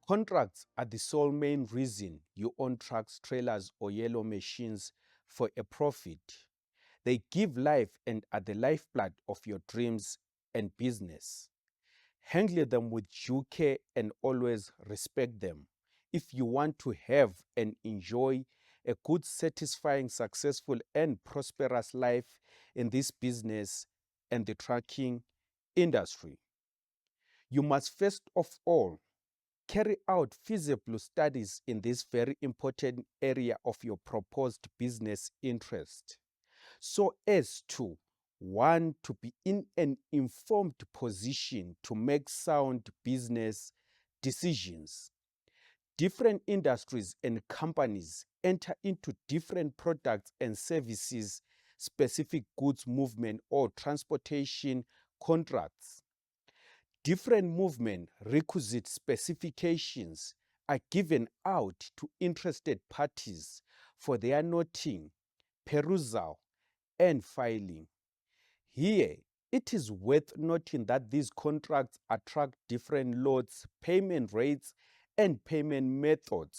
Contracts are the sole main reason you own trucks, trailers, or yellow machines for a profit. They give life and are the lifeblood of your dreams and business. Handle them with due care and always respect them if you want to have and enjoy a good, satisfying, successful, and prosperous life in this business and the trucking industry. You must first of all carry out feasible studies in this very important area of your proposed business interest so as to one, to be in an informed position to make sound business decisions. Different industries and companies enter into different products and services, specific goods movement or transportation contracts. Different movement requisite specifications are given out to interested parties for their noting, perusal, and filing. Here, it is worth noting that these contracts attract different loads, payment rates, and payment methods